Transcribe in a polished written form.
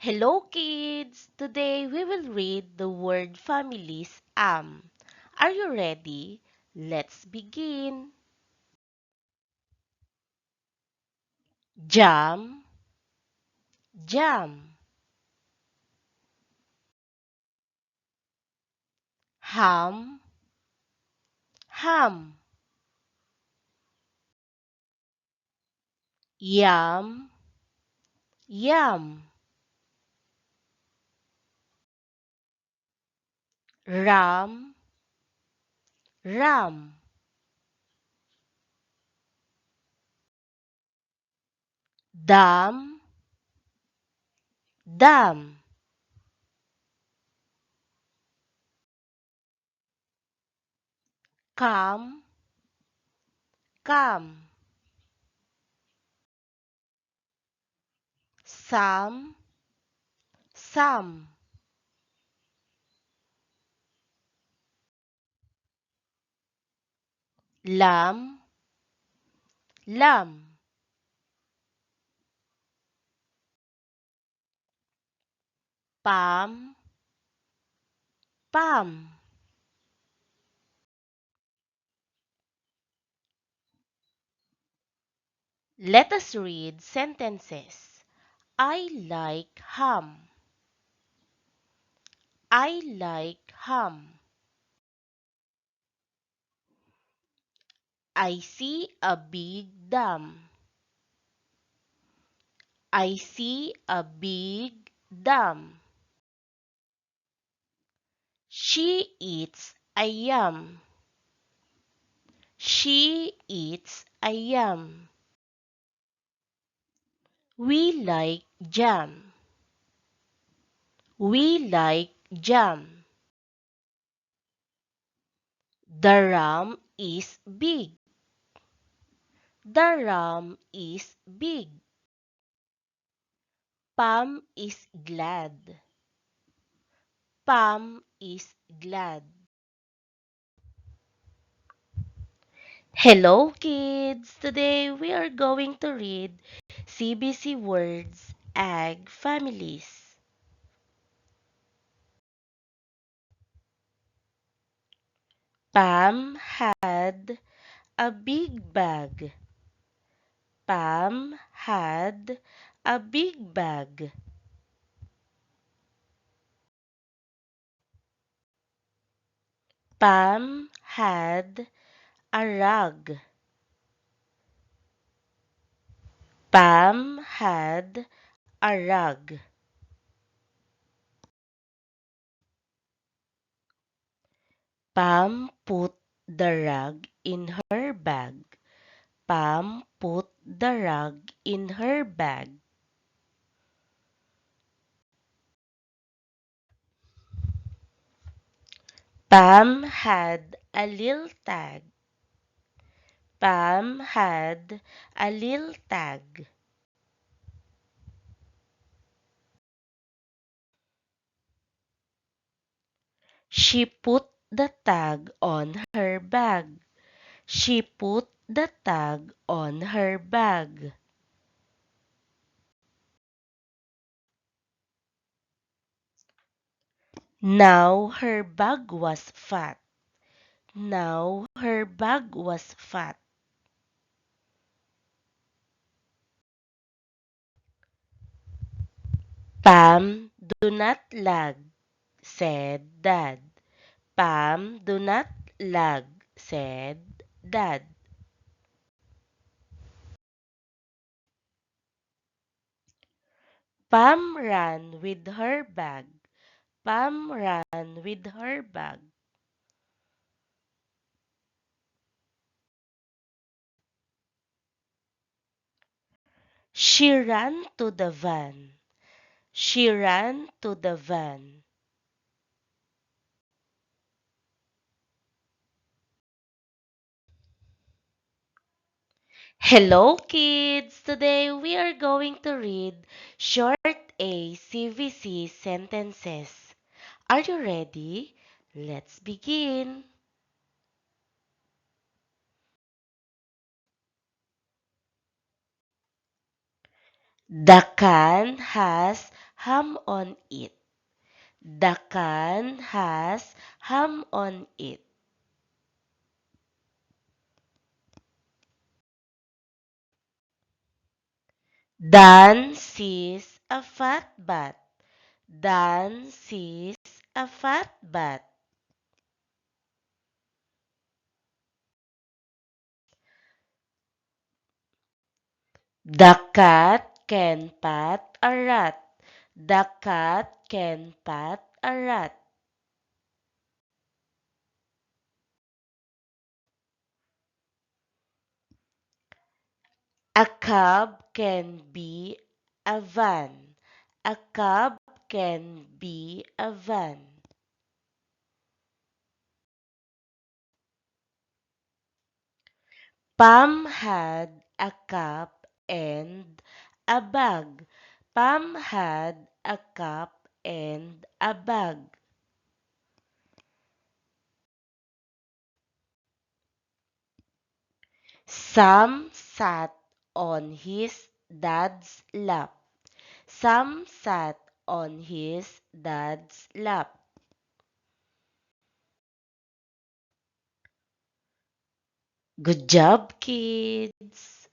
Hello kids! Today we will read the word families am. Are you ready? Let's begin. Jam, jam. Ham, ham. Yam, yam. Ram, ram. Dam, dam. Kam, kam. Sam, sam. Lam, lam. Pam, pam. Let us read sentences. I like ham. I like ham. I see a big dam. I see a big dam. She eats ayam. She eats ayam. We like jam. We like jam. The ram is big. The ram is big. Pam is glad. Pam is glad. Hello kids! Today we are going to read CBC Words Ag Families. Pam had a big bag. Pam had a big bag. Pam had a rug. Pam had a rug. Pam put the rug in her bag. Pam put the rug in her bag. Pam had a little tag. Pam had a little tag. She put the tag on her bag. She put the tag on her bag. Now her bag was fat. Now her bag was fat. Pam, do not lag, said Dad. Pam, do not lag, said Dad. Pam ran with her bag. Pam ran with her bag. She ran to the van. She ran to the van. Hello kids! Today we are going to read short ACVC sentences. Are you ready? Let's begin. The can has ham on it. The can has ham on it. Dan sees a fat bat. Dan sees a fat bat. The cat can pat a rat. The cat can pat a rat. A cab can be a van. A cab can be a van. Pam had a cup and a bag. Pam had a cup and a bag. Sam sat on his dad's lap. Sam sat on his dad's lap. Good job, kids!